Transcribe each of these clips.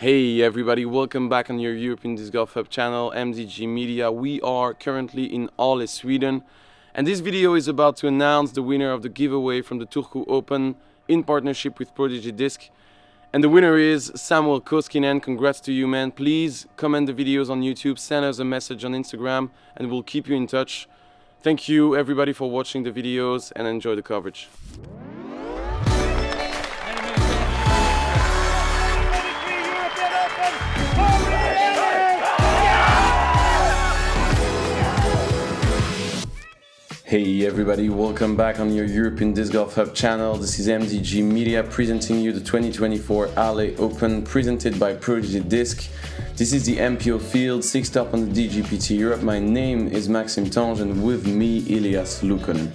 Hey everybody, welcome back on your European Disc Golf Hub channel, MDG Media. We are currently in Åle, Sweden, and this video is about to announce the winner of the giveaway from the THRU Open in partnership with Prodigy Disc. And the winner is Samuel Koskinen. Congrats to you, man. Please comment the videos on YouTube, send us a message on Instagram, and we'll keep you in touch. Thank you everybody for watching the videos and enjoy the coverage. Hey everybody, welcome back on your European Disc Golf Hub channel. This is MDG Media presenting you the 2024 Åle Open presented by Prodigy Disc. This is the MPO field, 6th up on the DGPT Europe. My name is Maxime Tanghe and with me Elias Luukkonen.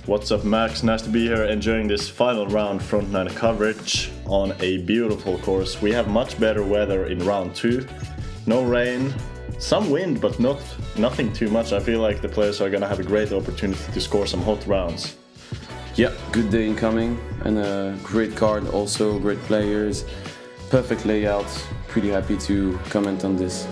What's up Max, nice to be here enjoying this final round front nine coverage on a beautiful course. We have much better weather in round 2, no rain. Some wind, but nothing too much. I feel like the players are gonna have a great opportunity to score some hot rounds. Yeah, good day incoming and a great card also, great players, perfect layout. Pretty happy to comment on this.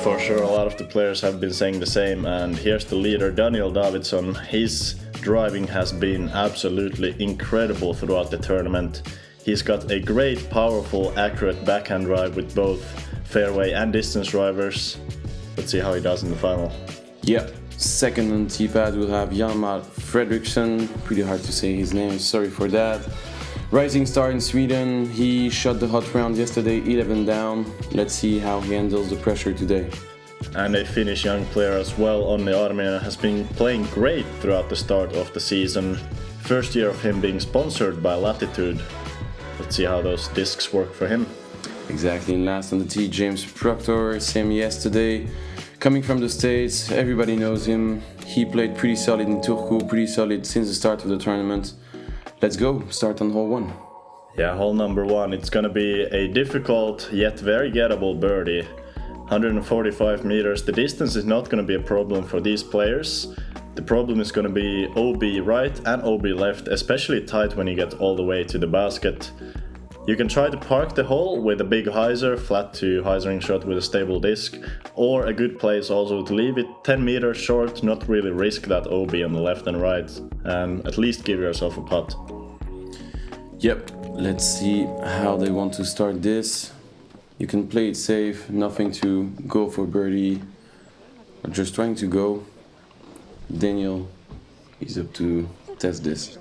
For sure, a lot of the players have been saying the same, and here's the leader, Davidsson. His driving has been absolutely incredible throughout the tournament. He's got a great, powerful, accurate backhand drive with both fairway and distance drivers. Let's see how he does in the final. Yeah, second on T-pad we'll have Hjalmar Fredriksson. Pretty hard to say his name, sorry for that. Rising star in Sweden, he shot the hot round yesterday, 11 down. Let's see how he handles the pressure today. And a Finnish young player as well, Onni Arminen, has been playing great throughout the start of the season. First year of him being sponsored by Latitude. Let's see how those discs work for him. Exactly, and last on the tee, James Proctor, same yesterday. Coming from the States, everybody knows him. He played pretty solid in THRU, pretty solid since the start of the tournament. Let's go, start on hole 1. Yeah, hole number 1, it's gonna be a difficult yet very gettable birdie. 145 meters, the distance is not gonna be a problem for these players. The problem is gonna be OB right and OB left, especially tight when you get all the way to the basket. You can try to park the hole with a big hyzer, flat to hyzering shot with a stable disc, or a good play is also to leave it 10 meters short, not really risk that OB on the left and right, and at least give yourself a putt. Yep, let's see how they want to start this. You can play it safe, nothing to go for birdie, or just trying to go. Daniel is up to test this.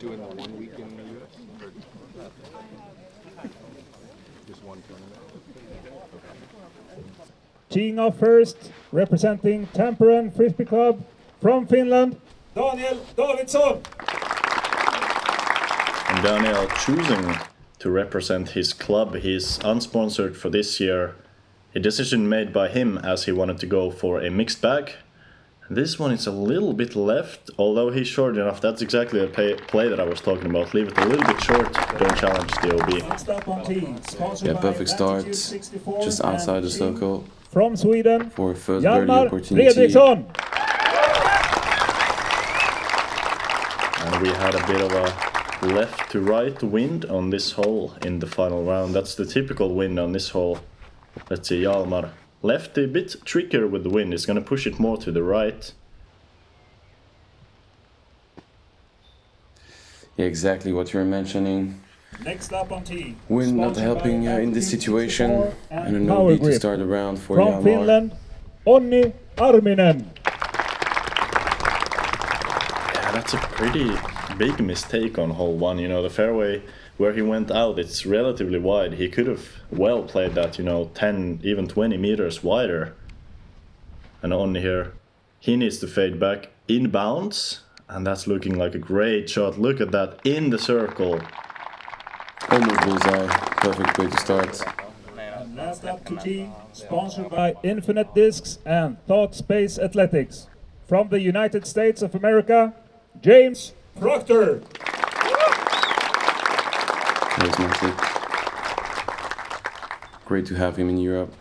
Teeing off first, representing Tampere Frisbee Club from Finland, Davidsson. And Daniel choosing to represent his club. He's unsponsored for this year. A decision made by him as he wanted to go for a mixed bag. This one is a little bit left, although he's short enough. That's exactly the play that I was talking about. Leave it a little bit short, don't challenge the OB. Yeah, perfect start, just outside the circle. From Sweden, for a first birdie Hjalmar opportunity. Fredriksson. And we had a bit of a left to right wind on this hole in the final round. That's the typical wind on this hole. Let's see, Hjalmar. Left a bit trickier with the wind, it's gonna push it more to the right. Yeah, exactly what you're mentioning. Next up on tee. Wind not helping in this situation, and a no beat to start the round for from Hjalmar. Finland, Onni Arminen. Yeah, that's a pretty big mistake on hole 1. You know, the fairway where he went out, it's relatively wide. He could have well played that, 10, even 20 meters wider. And Onni here, he needs to fade back inbounds, and that's looking like a great shot. Look at that, in the circle. Almost bullseye, perfect way to start. And last up to tee, sponsored by Infinite Discs and Thought Space Athletics. From the United States of America, James Proctor. There's Maxime. Great to have him in Europe.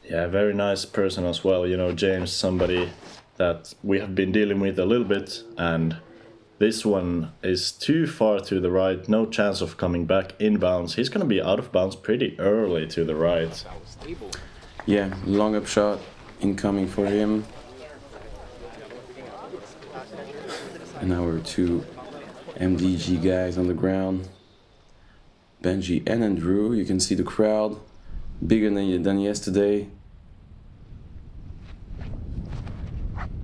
Yeah, very nice person as well. James, somebody that we have been dealing with a little bit, and This one is too far to the right, no chance of coming back inbounds. He's gonna be out of bounds pretty early to the right. Yeah, long up shot incoming for him. And now we're two MDG guys on the ground. Benji and Andrew, you can see the crowd, bigger than yesterday.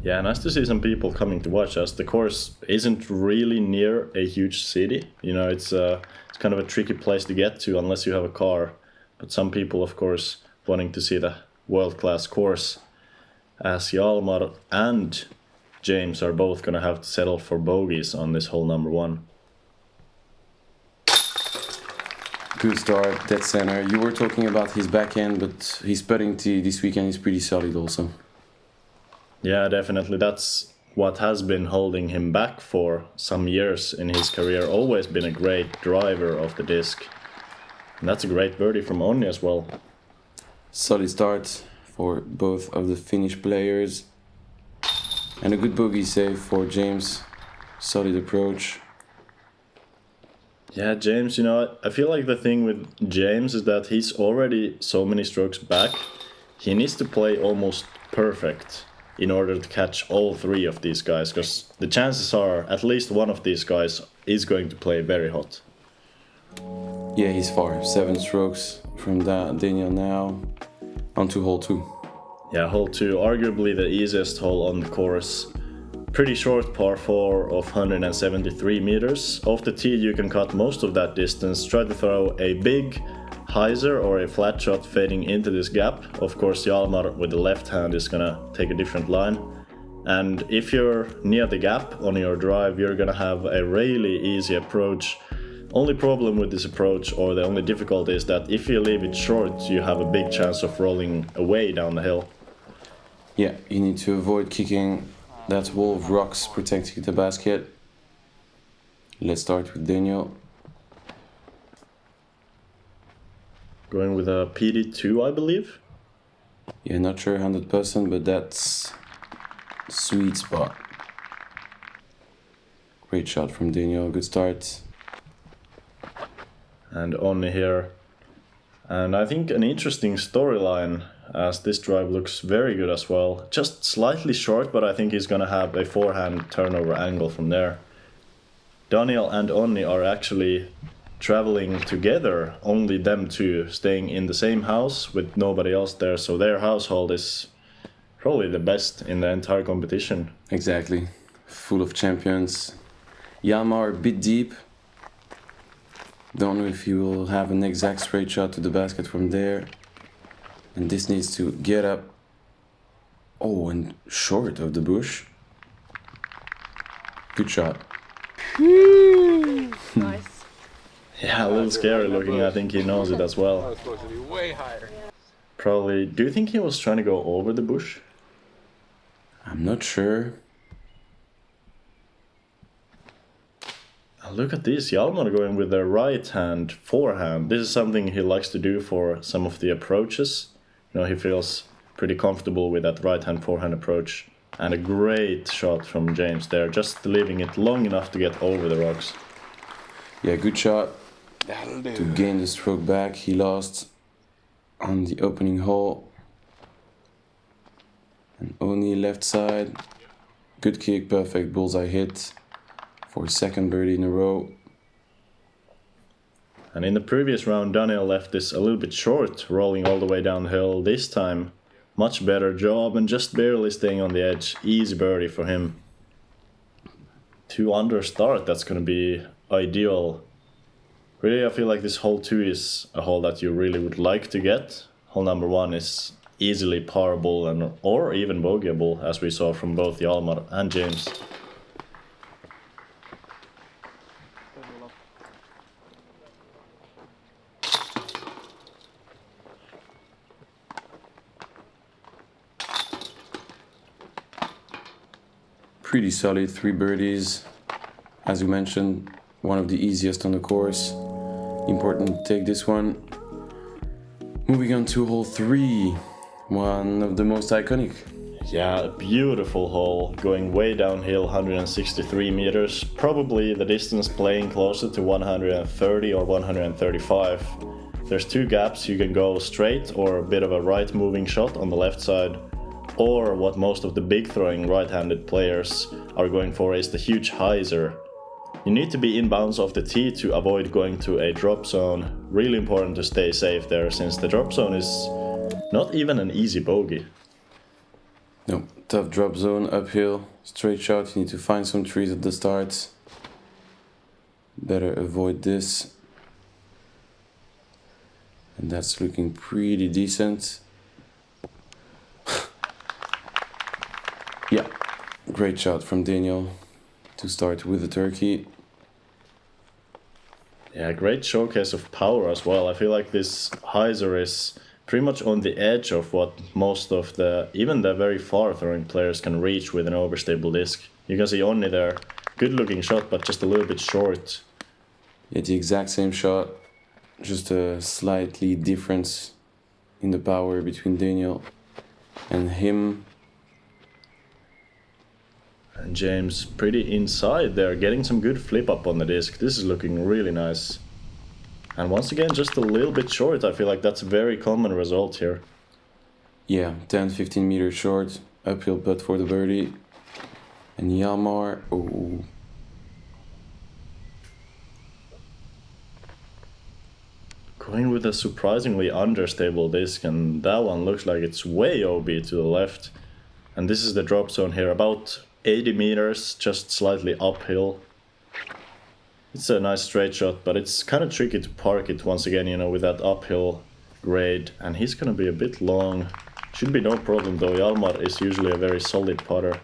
Yeah, nice to see some people coming to watch us. The course isn't really near a huge city. You know, it's kind of a tricky place to get to unless you have a car. But some people, of course, wanting to see the world-class course, as Hjalmar and James are both gonna have to settle for bogeys on this hole number 1. Good start, dead center. You were talking about his backhand, but his putting tee this weekend is pretty solid also. Yeah, definitely. That's what has been holding him back for some years in his career. Always been a great driver of the disc. And that's a great birdie from Onni as well. Solid start for both of the Finnish players. And a good bogey save for James. Solid approach. Yeah, James, you know, I feel like the thing with James is that he's already so many strokes back. He needs to play almost perfect in order to catch all 3 of these guys, because the chances are at least one of these guys is going to play very hot. Yeah, he's far. 7 strokes from Daniel now. On to hole 2. Yeah, hole 2, arguably the easiest hole on the course. Pretty short par 4 of 173 meters. Off the tee you can cut most of that distance. Try to throw a big hyzer or a flat shot fading into this gap. Of course, Hjalmar with the left hand is gonna take a different line. And if you're near the gap on your drive, you're gonna have a really easy approach. Only problem with this approach, or the only difficulty, is that if you leave it short, you have a big chance of rolling away down the hill. Yeah, you need to avoid kicking that wall of rocks protecting the basket. Let's start with Daniel. Going with a PD2, I believe. Yeah, not sure 100%, but that's sweet spot. Great shot from Daniel, good start. And Onni here. And I think an interesting storyline, as this drive looks very good as well. Just slightly short, but I think he's gonna have a forehand turnover angle from there. Daniel and Onni are actually traveling together, only them two, staying in the same house with nobody else there, so their household is probably the best in the entire competition. Exactly, full of champions. Hjalmar a bit deep. Don't know if he will have an exact straight shot to the basket from there. And this needs to get up. Oh, and short of the bush. Good shot. Nice. Yeah, a little scary looking. I think he knows it as well. was supposed to be way higher. Probably. Do you think he was trying to go over the bush? I'm not sure. Look at this, Hjalmar going with the right hand forehand. This is something he likes to do for some of the approaches. You know, he feels pretty comfortable with that right hand forehand approach. And a great shot from James there, just leaving it long enough to get over the rocks. Yeah, good shot. That'll do. To gain the stroke back, he lost on the opening hole. And Onni left side. Good kick, perfect bullseye hit for second birdie in a row. And in the previous round, Daniel left this a little bit short, rolling all the way downhill. This time, much better job and just barely staying on the edge. Easy birdie for him. 2 under start, that's going to be ideal. Really, I feel like this hole 2 is a hole that you really would like to get. Hole number 1 is easily parable and or even bogeyable, as we saw from both Hjalmar and James. Pretty solid, 3 birdies. As you mentioned, one of the easiest on the course. Important to take this one. Moving on to hole 3, one of the most iconic. Yeah, a beautiful hole, going way downhill, 163 meters. Probably the distance playing closer to 130 or 135. There's two gaps, you can go straight or a bit of a right moving shot on the left side. Or what most of the big throwing right-handed players are going for is the huge hyzer. You need to be inbounds off the tee to avoid going to a drop zone. Really important to stay safe there, since the drop zone is not even an easy bogey. No, tough drop zone, uphill, straight shot, you need to find some trees at the start. Better avoid this. And that's looking pretty decent. Yeah, great shot from Daniel to start with the turkey. Yeah, great showcase of power as well. I feel like this hyzer is pretty much on the edge of what most of even the very far throwing players can reach with an overstable disc. You can see Onni there, good looking shot, but just a little bit short. Yeah, the exact same shot, just a slightly difference in the power between Daniel and him. And James pretty inside there, getting some good flip up on the disc. This is looking really nice. And once again, just a little bit short. I feel like that's a very common result here. Yeah, 10-15 meters short, uphill putt for the birdie. And Hjalmar, oh. Going with a surprisingly understable disc, and that one looks like it's way OB to the left. And this is the drop zone here, about 80 meters, just slightly uphill. It's a nice straight shot, but it's kind of tricky to park it once again, you know, with that uphill grade. And he's gonna be a bit long. Should be no problem though, Hjalmar is usually a very solid putter.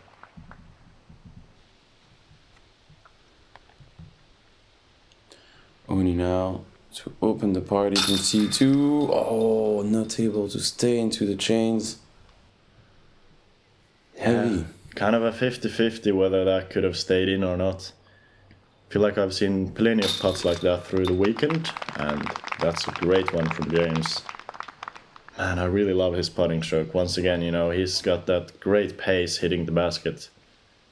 Onni now to open the party from C2. Oh, not able to stay into the chains. Heavy. Yeah, kind of a 50-50 whether that could have stayed in or not. I feel like I've seen plenty of putts like that through the weekend, and that's a great one from James. Man, I really love his putting stroke. Once again, you know, he's got that great pace hitting the basket.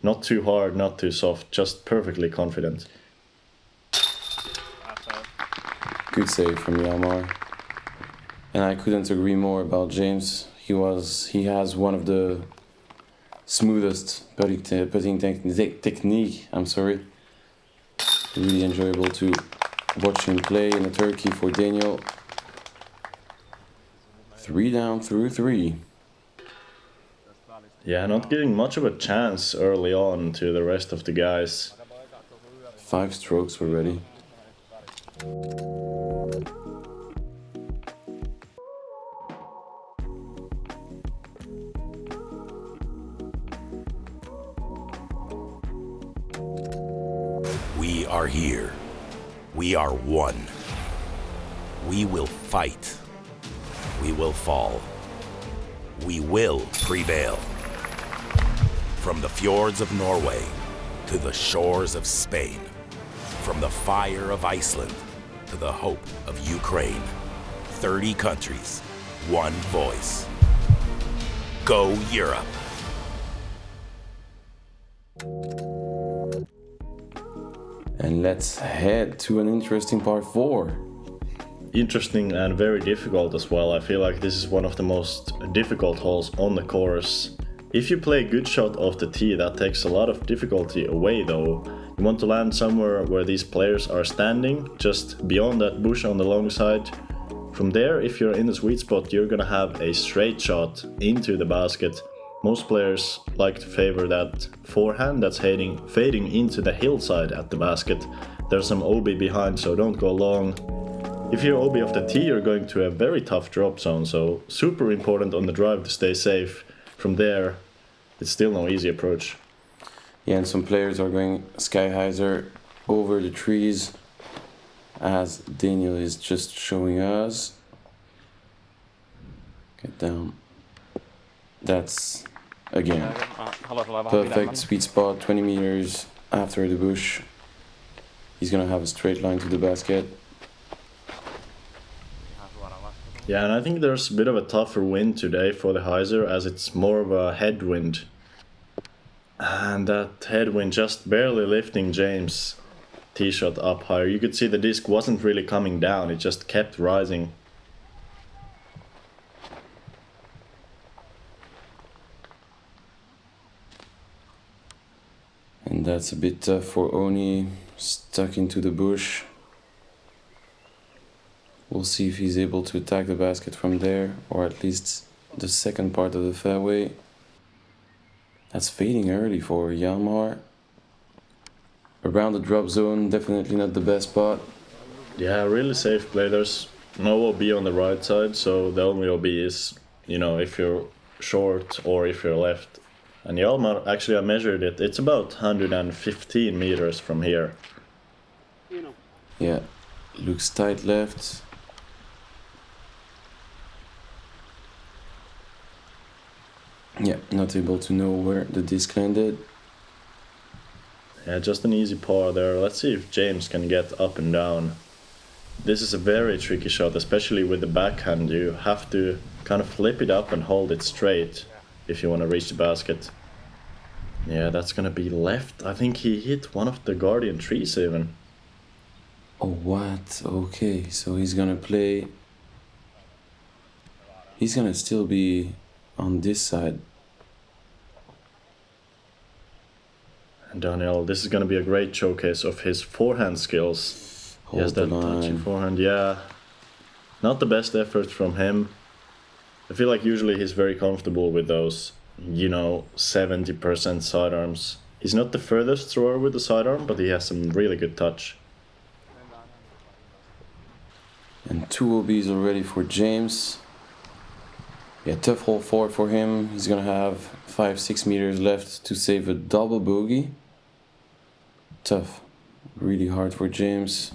Not too hard, not too soft, just perfectly confident. Good save from Hjalmar. And I couldn't agree more about James. He has one of the smoothest putting technique. Really enjoyable to watch him play in a turkey for Daniel. 3 down through 3. Yeah, not giving much of a chance early on to the rest of the guys. 5 strokes already. We are here. We are one. We will fight. We will fall. We will prevail. From the fjords of Norway to the shores of Spain, from the fire of Iceland to the hope of Ukraine, 30 countries, one voice. Go Europe! And let's head to an interesting par 4. Interesting and very difficult as well. I feel like this is one of the most difficult holes on the course. If you play a good shot off the tee, that takes a lot of difficulty away though. You want to land somewhere where these players are standing, just beyond that bush on the long side. From there, if you're in the sweet spot, you're gonna have a straight shot into the basket. Most players like to favor that forehand that's fading into the hillside at the basket. There's some OB behind, so don't go long. If you're OB off the tee, you're going to a very tough drop zone, so super important on the drive to stay safe. From there, it's still no easy approach. Yeah, and some players are going sky hyzer over the trees, as Daniel is just showing us. Get down. That's, again, perfect sweet spot, 20 meters after the bush. He's gonna have a straight line to the basket. Yeah, and I think there's a bit of a tougher wind today for the hyzer as it's more of a headwind. And that headwind just barely lifting James' tee shot up higher. You could see the disc wasn't really coming down, it just kept rising. And that's a bit tough for Onni, stuck into the bush. We'll see if he's able to attack the basket from there, or at least the second part of the fairway. That's fading early for Hjalmar. Around the drop zone, definitely not the best spot. Yeah, really safe play. There's no OB on the right side, so the only OB is, you know, if you're short or if you're left. And Hjalmar, actually I measured it, it's about 115 meters from here. Yeah, looks tight left. Yeah, not able to know where the disc landed. Yeah, just an easy par there. Let's see if James can get up and down. This is a very tricky shot, especially with the backhand. You have to kind of flip it up and hold it straight if you want to reach the basket. Yeah, that's gonna be left. I think he hit one of the guardian trees even. Oh, what? Okay, so he's gonna play... He's gonna still be on this side. And Daniel, this is gonna be a great showcase of his forehand skills. He has that touchy forehand, yeah. Not the best effort from him. I feel like usually he's very comfortable with those, you know, 70% sidearms. He's not the furthest thrower with the sidearm, but he has some really good touch. And 2 OBs already for James. Yeah, tough hole 4 for him. He's gonna have 5-6 meters left to save a double bogey. Tough. Really hard for James.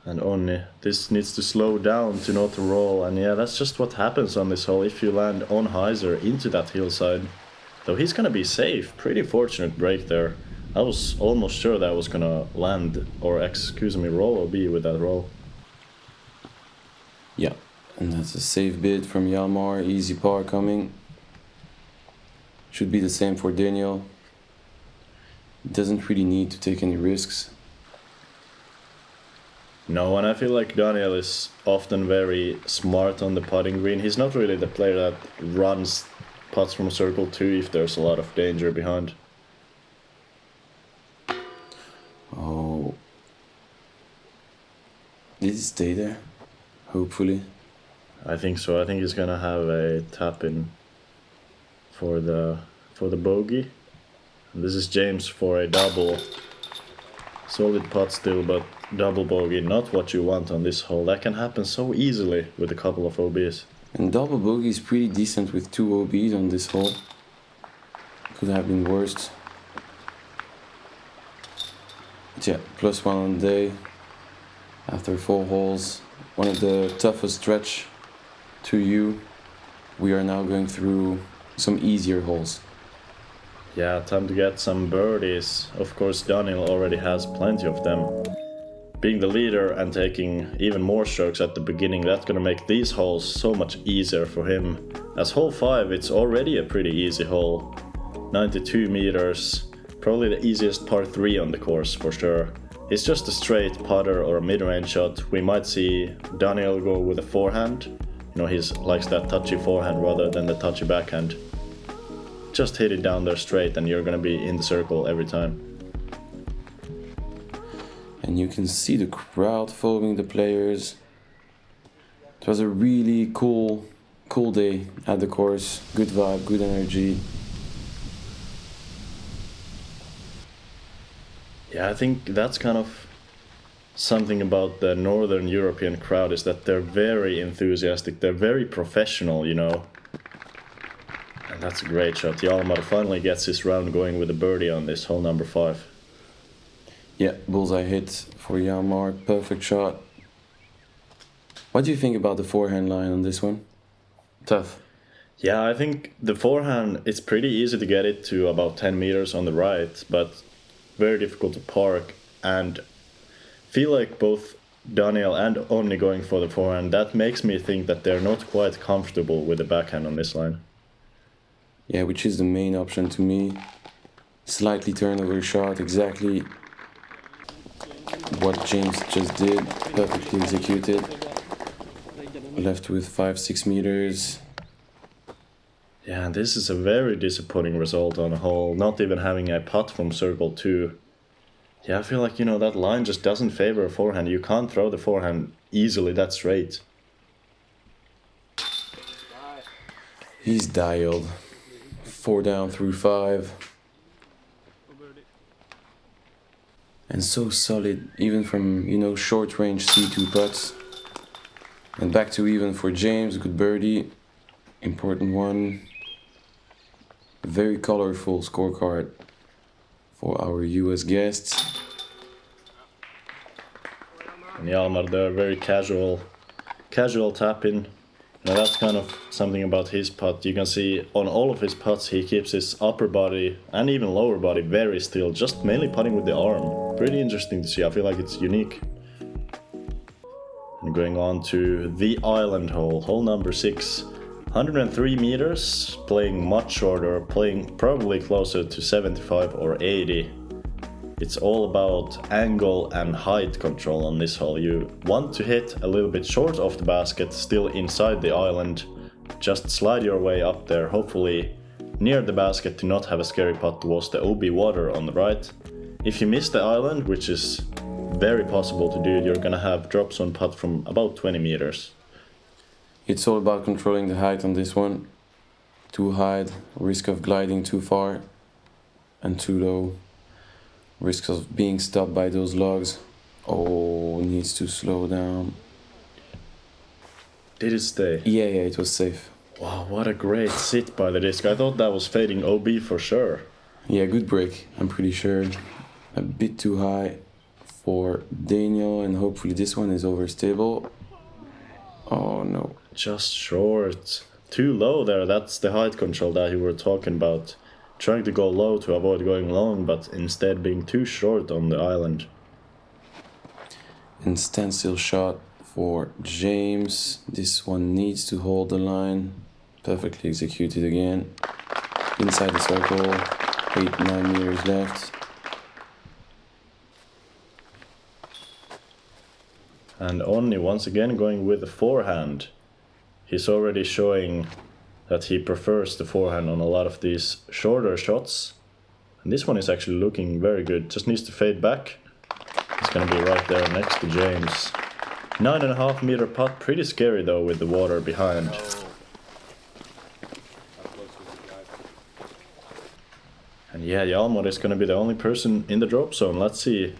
And Onni, this needs to slow down to not roll, and yeah, that's just what happens on this hole if you land on hyzer into that hillside. Though he's gonna be safe, pretty fortunate break there. I was almost sure that I was gonna land, or excuse me, roll OB with that roll. Yeah, and that's a safe bid from Hjalmar, easy par coming. Should be the same for Daniel. Doesn't really need to take any risks. No, and I feel like Daniel is often very smart on the putting green. He's not really the player that runs putts from circle 2 if there's a lot of danger behind. Oh. Did he stay there? Hopefully. I think so. I think he's gonna have a tap in for the bogey. And this is James for a double. Solid putt still, but double bogey, not what you want on this hole. That can happen so easily with a couple of OBs. And double bogey is pretty decent with 2 OBs on this hole. Could have been worse. But yeah, +1 on the day. After 4 holes. One of the toughest stretch to you. We are now going through some easier holes. Yeah, time to get some birdies. Of course, Daniel already has plenty of them. Being the leader and taking even more strokes at the beginning, that's gonna make these holes so much easier for him. As hole 5, it's already a pretty easy hole. 92 meters, probably the easiest par 3 on the course for sure. It's just a straight putter or a mid-range shot. We might see Daniel go with a forehand. You know, he likes that touchy forehand rather than the touchy backhand. Just hit it down there straight and you're gonna be in the circle every time. And you can see the crowd following the players. It was a really cool day at the course. Good vibe, good energy. Yeah, I think that's kind of something about the Northern European crowd is that they're very enthusiastic, they're very professional, you know. And that's a great shot. Hjalmar finally gets his round going with a birdie on this hole number 5. Yeah, bullseye hit for Hjalmar, perfect shot. What do you think about the forehand line on this one? Tough. Yeah, I think the forehand, it's pretty easy to get it to about 10 meters on the right, but very difficult to park, and feel like both Daniel and Onni going for the forehand, that makes me think that they're not quite comfortable with the backhand on this line. Yeah, which is the main option to me. Slightly turnover shot, exactly what James just did, perfectly executed. Left with 5-6 meters. Yeah, this is a very disappointing result on a hole, not even having a putt from circle 2. Yeah, I feel like, you know, that line just doesn't favor a forehand. You can't throw the forehand easily that straight. He's dialed. 4 down through 5. And so solid, even from, you know, short range C2 putts. And back to even for James, good birdie. Important one. Very colorful scorecard for our US guests. And Hjalmar there, very casual tap-in. Now that's kind of something about his putt. You can see on all of his putts he keeps his upper body and even lower body very still, just mainly putting with the arm. Pretty interesting to see, I feel like it's unique. And going on to the island hole, hole number 6. 103 meters, playing much shorter, playing probably closer to 75 or 80. It's all about angle and height control on this hole. You want to hit a little bit short of the basket, still inside the island. Just slide your way up there, hopefully near the basket to not have a scary putt towards the OB water on the right. If you miss the island, which is very possible to do, you're gonna have drops on putt from about 20 meters. It's all about controlling the height on this one. Too high, risk of gliding too far, and too low, risk of being stopped by those logs. Oh, needs to slow down. Did it stay? Yeah, it was safe. Wow, what a great sit by the disc. I thought that was fading OB for sure. Yeah, good break, I'm pretty sure. A bit too high for Daniel, and hopefully this one is overstable. Oh no. Just short. Too low there, that's the height control that you were talking about. Trying to go low to avoid going long, but instead being too short on the island. And standstill shot for James. This one needs to hold the line. Perfectly executed again. Inside the circle, 8-9 meters left. And Onni once again going with the forehand. He's already showing that he prefers the forehand on a lot of these shorter shots. And this one is actually looking very good. Just needs to fade back. It's gonna be right there next to James. 9.5 meter putt, pretty scary though with the water behind. And yeah, Hjalmar is gonna be the only person in the drop zone. Let's see.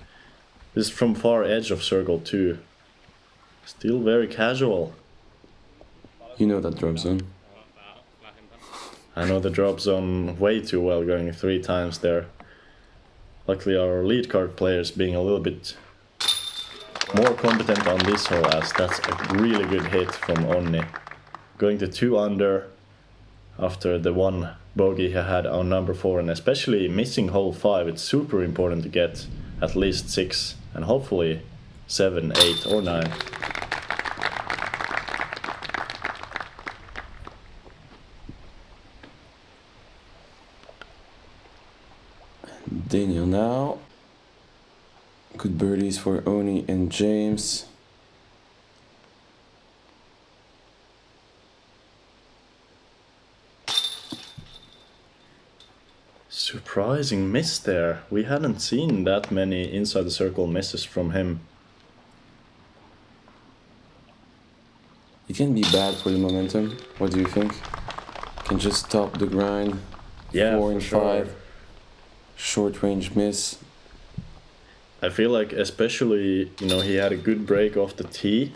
This is from far edge of circle 2. Still very casual. You know that drop zone. I know the drop zone way too well, going 3 times there. Luckily our lead card players being a little bit more competent on this hole, as that's a really good hit from Onni. Going to 2 under after the 1 bogey he had on number 4, and especially missing hole 5, it's super important to get at least 6 and hopefully 7, 8 or 9. Daniel now. Good birdies for Onni and James. Surprising miss there. We hadn't seen that many inside the circle misses from him. It can be bad for the momentum. What do you think? Can just stop the grind. Yeah, 4 and for sure. 5. Short range miss. I feel like especially, you know, he had a good break off the tee.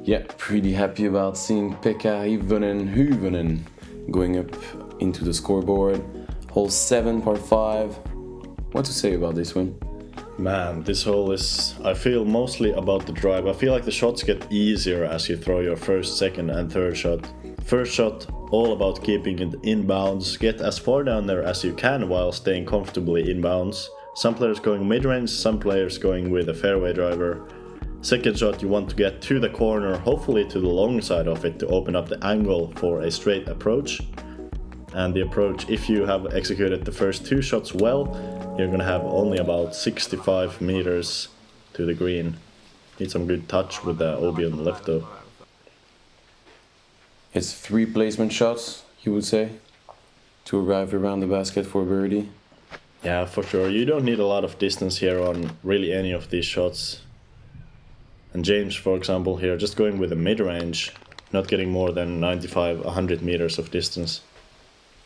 Yeah, pretty happy about seeing Pekka Hyvönen going up into the scoreboard. Hole 7, par 5. What to say about this one? Man, this hole is, I feel, mostly about the drive. I feel like the shots get easier as you throw your first, second and third shot. First shot, all about keeping it inbounds. Get as far down there as you can while staying comfortably inbounds. Some players going mid-range, some players going with a fairway driver. Second shot, you want to get to the corner, hopefully to the long side of it to open up the angle for a straight approach. And the approach, if you have executed the first 2 shots well, you're gonna have only about 65 meters to the green. Need some good touch with the OB on the left though. It's 3 placement shots, you would say, to arrive around the basket for birdie. Yeah, for sure. You don't need a lot of distance here on really any of these shots. And James, for example, here, just going with a mid-range, not getting more than 95, 100 meters of distance.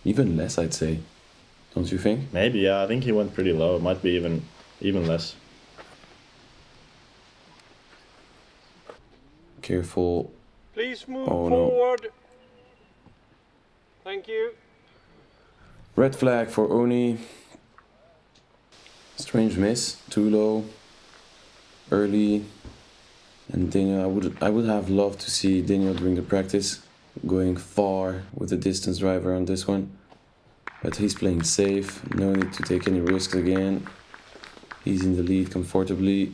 Even less, I'd say. Don't you think? Maybe, yeah. I think he went pretty low. It might be even less. Careful. Please move Oh, no. forward. Thank you. Red flag for Onni. Strange miss. Too low. Early. And Daniel, I would have loved to see Daniel during the practice going far with the distance driver on this one. But he's playing safe, no need to take any risks again. He's in the lead comfortably.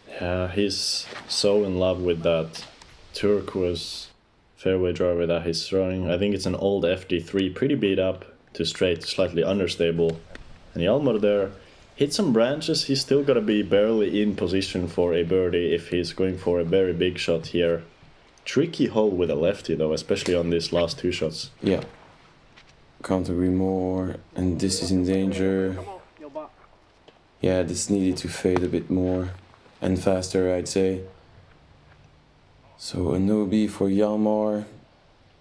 Yeah, he's so in love with that turquoise fairway driver that he's throwing. I think it's an old FD3, pretty beat up to straight, slightly understable. And Hjalmar there hit some branches. He's still gotta be barely in position for a birdie if he's going for a very big shot here. Tricky hole with a lefty though, especially on these last 2 shots. Yeah. Can't agree more. And this is in danger. Yeah, this needed to fade a bit more. And faster, I'd say. So a no-B for Hjalmar.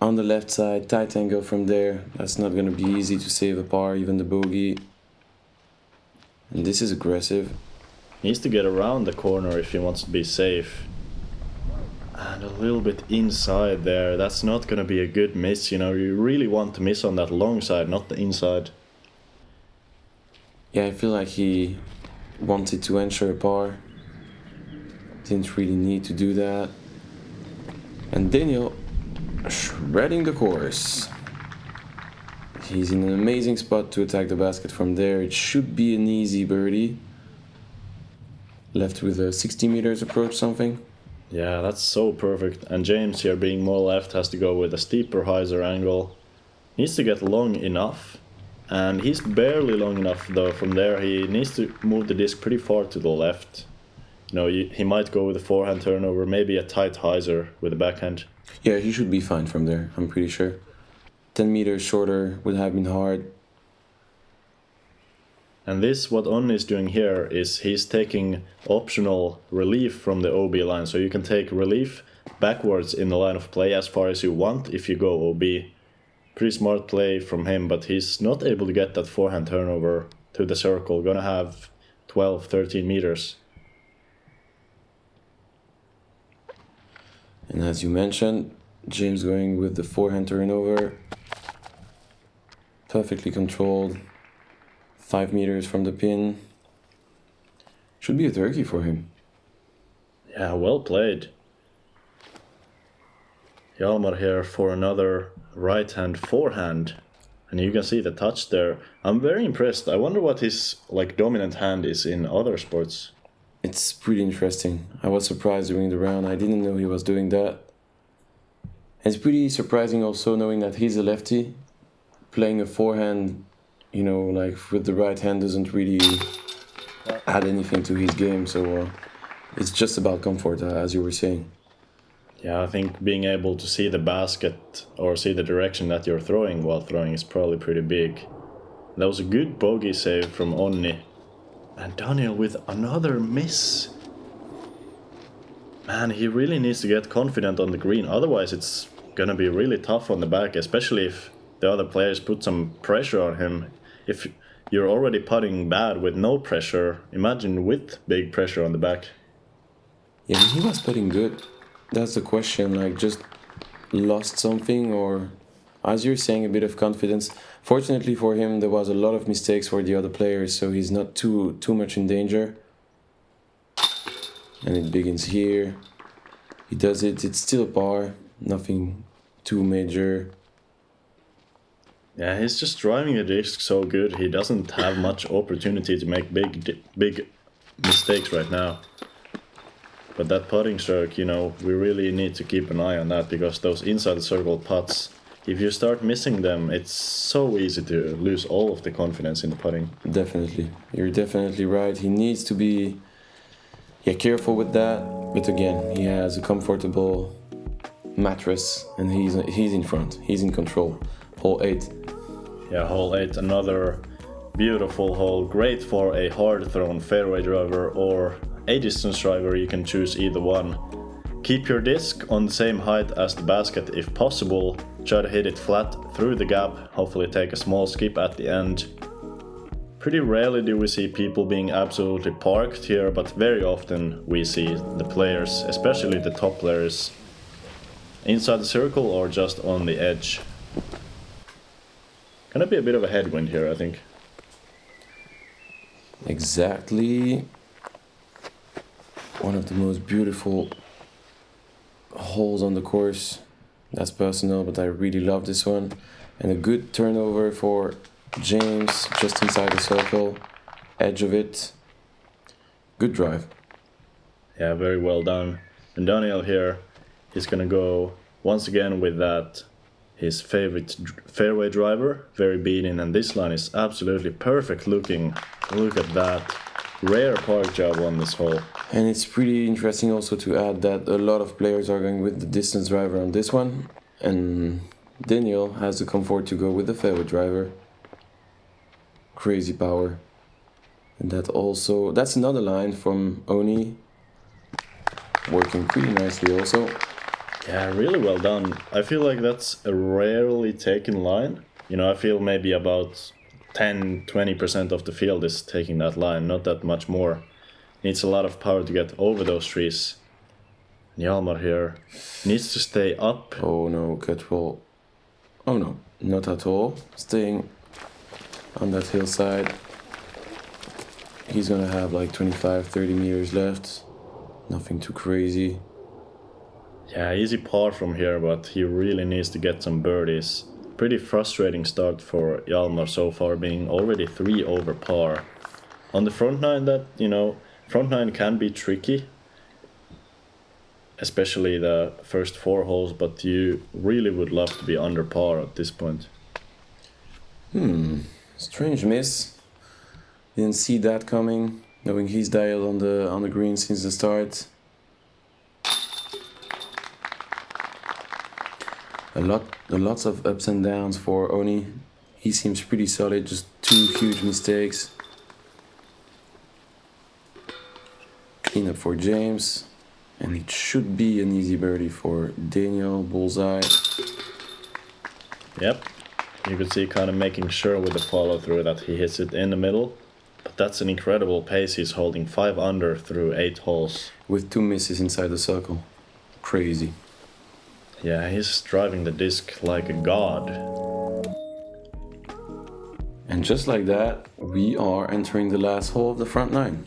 On the left side, tight angle from there. That's not gonna be easy to save a par, even the bogey. And this is aggressive. Needs to get around the corner if he wants to be safe. And a little bit inside there. That's not gonna be a good miss, you know. You really want to miss on that long side, not the inside. Yeah, I feel like he wanted to ensure a par. Didn't really need to do that. And Daniel shredding the course. He's in an amazing spot to attack the basket from there. It should be an easy birdie. Left with a 60 meters approach something. Yeah, that's so perfect. And James here, being more left, has to go with a steeper hyzer angle. Needs to get long enough. And he's barely long enough though. From there he needs to move the disc pretty far to the left. You know, he might go with a forehand turnover, maybe a tight hyzer with a backhand. Yeah, he should be fine from there, I'm pretty sure. 10 meters shorter would have been hard. And this, what Onni is doing here, is he's taking optional relief from the OB line. So you can take relief backwards in the line of play as far as you want if you go OB. Pretty smart play from him, but he's not able to get that forehand turnover to the circle. Gonna have 12, 13 meters. And as you mentioned, James going with the forehand turnover. Perfectly controlled. 5 meters from the pin. Should be a turkey for him. Yeah, well played. Hjalmar here for another right-hand forehand. And you can see the touch there. I'm very impressed. I wonder what his dominant hand is in other sports. It's pretty interesting. I was surprised during the round. I didn't know he was doing that. It's pretty surprising also knowing that he's a lefty. Playing a forehand, you know, with the right hand doesn't really add anything to his game. So it's just about comfort, as you were saying. Yeah, I think being able to see the basket or see the direction that you're throwing while throwing is probably pretty big. That was a good bogey save from Onni. And Daniel with another miss. Man, he really needs to get confident on the green. Otherwise, it's gonna be really tough on the back, especially if the other players put some pressure on him. If you're already putting bad with no pressure, imagine with big pressure on the back. Yeah, he was putting good. That's the question, just lost something or as you're saying, a bit of confidence. Fortunately for him, there was a lot of mistakes for the other players, so he's not too much in danger. And it begins here. He does it. It's still par. Nothing too major. Yeah, he's just driving the disc so good. He doesn't have much opportunity to make big mistakes right now. But that putting stroke, you know, we really need to keep an eye on that, because those inside the circle putts, if you start missing them, it's so easy to lose all of the confidence in the putting. Definitely. You're definitely right. He needs to be careful with that. But again, he has a comfortable mattress and he's in front. He's in control. Hole 8. Yeah, hole 8, another beautiful hole. Great for a hard thrown fairway driver or a distance driver. You can choose either one. Keep your disc on the same height as the basket if possible. Try to hit it flat through the gap. Hopefully take a small skip at the end. Pretty rarely do we see people being absolutely parked here, but very often we see the players, especially the top players, inside the circle or just on the edge. Gonna be a bit of a headwind here, I think. Exactly. One of the most beautiful holes on the course. That's personal, but I really love this one. And a good turnover for James, just inside the circle, edge of it. Good drive. Yeah, very well done. And Daniel here, he's gonna go once again with that, his favorite fairway driver, very beaten, and this line is absolutely perfect looking. Look at that. Rare park job on this hole. And it's pretty interesting also to add that a lot of players are going with the distance driver on this one, and Daniel has the comfort to go with the fairway driver. Crazy power. And that's another line from Onni, working pretty nicely also. Yeah, really well done. I feel like that's a rarely taken line. You know, I feel maybe about 10-20% of the field is taking that line, not that much more. Needs a lot of power to get over those trees. Hjalmar here needs to stay up. Oh no, cut roll. Oh no, not at all. Staying on that hillside. He's gonna have like 25-30 meters left. Nothing too crazy. Yeah, easy par from here, but he really needs to get some birdies. Pretty frustrating start for Hjalmar so far, being already 3 over par. On the front nine, that, you know, front nine can be tricky, especially the first 4 holes, but you really would love to be under par at this point. Strange miss. Didn't see that coming, knowing he's dialed on the green since the start. Lots of ups and downs for Onni. He seems pretty solid, just 2 huge mistakes. Clean up for James. And it should be an easy birdie for Daniel, bullseye. Yep, you could see kind of making sure with the follow through that he hits it in the middle. But that's an incredible pace. He's holding 5 under through 8 holes. With 2 misses inside the circle. Crazy. Yeah, he's driving the disc like a god. And just like that, we are entering the last hole of the front nine.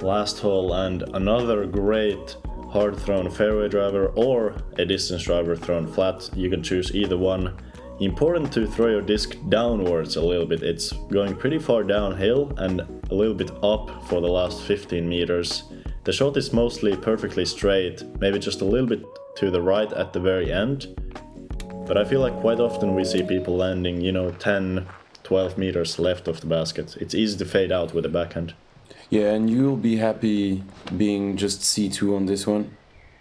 Last hole, and another great hard thrown fairway driver or a distance driver thrown flat. You can choose either one. Important to throw your disc downwards a little bit. It's going pretty far downhill and a little bit up for the last 15 meters. The shot is mostly perfectly straight, maybe just a little bit to the right at the very end. But I feel like quite often we see people landing, you know, 10-12 meters left of the basket. It's easy to fade out with a backhand. Yeah, and you'll be happy being just C2 on this one.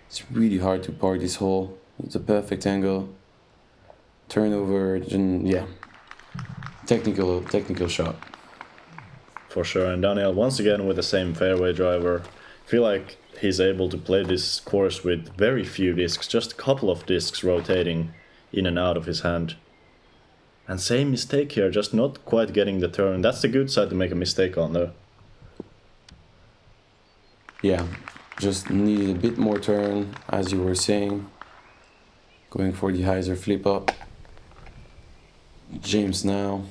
It's really hard to par this hole. It's a perfect angle. Turnover, and yeah. Technical shot. For sure, and Daniel once again with the same fairway driver. I feel like he's able to play this course with very few discs, just a couple of discs rotating in and out of his hand. And same mistake here, just not quite getting the turn. That's the good side to make a mistake on though. Yeah, just needed a bit more turn, as you were saying. Going for the hyzer flip up. James now.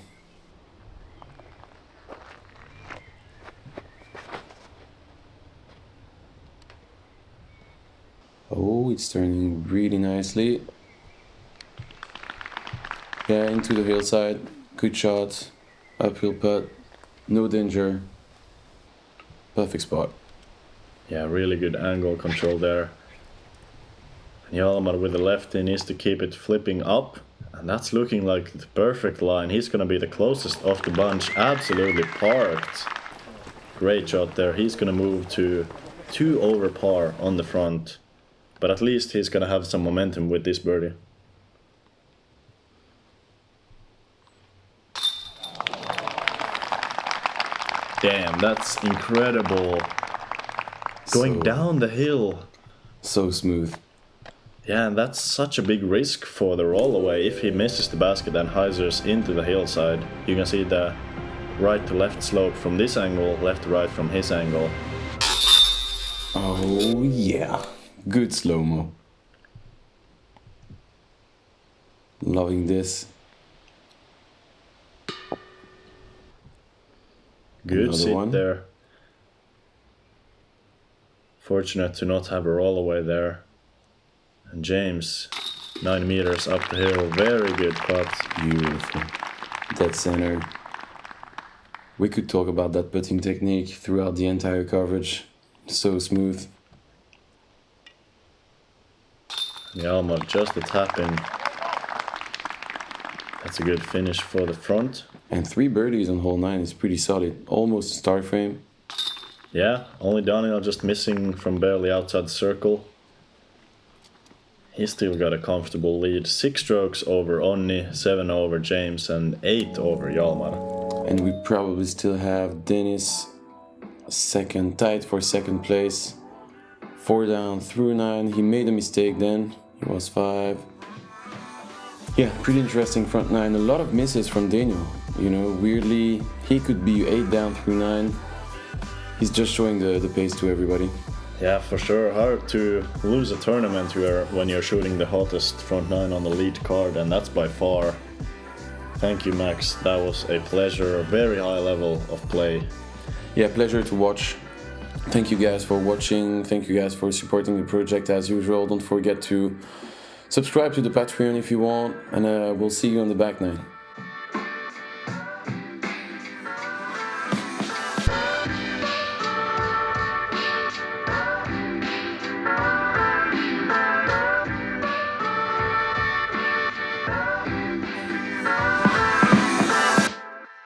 Oh, it's turning really nicely. Yeah, into the hillside. Good shot. Uphill putt. No danger. Perfect spot. Yeah, really good angle control there. Hjalmar with the lefty needs to keep it flipping up. And that's looking like the perfect line. He's gonna be the closest of the bunch. Absolutely parked. Great shot there. He's gonna move to 2 over par on the front. But at least he's gonna have some momentum with this birdie. Damn, that's incredible. Going down the hill. So smooth. Yeah, and that's such a big risk for the rollaway. If he misses the basket and hyzers into the hillside, you can see the right to left slope from this angle, left to right from his angle. Oh yeah. Good slow-mo. Loving this. Good Another sit one. there. Fortunate to not have a rollaway there. And James, 9 meters up the hill, very good putt. Beautiful. Dead center. We could talk about that putting technique throughout the entire coverage. So smooth. Hjalmar just a tap in. That's a good finish for the front. And 3 birdies on hole 9 is pretty solid. Almost a star frame. Yeah, only Daniel just missing from barely outside the circle. He's still got a comfortable lead. 6 strokes over Onni, 7 over James, and 8 over Hjalmar. And we probably still have Dennis second, tied for second place. 4 down through 9. He made a mistake then. He was 5. Yeah, pretty interesting front 9. A lot of misses from Daniel. You know, weirdly, he could be 8 down through 9. He's just showing the pace to everybody. Yeah, for sure. Hard to lose a tournament when you're shooting the hottest front 9 on the lead card, and that's by far. Thank you, Max. That was a pleasure. A very high level of play. Yeah, pleasure to watch. Thank you guys for watching. Thank you guys for supporting the project as usual. Don't forget to subscribe to the Patreon if you want, and we'll see you on the back nine.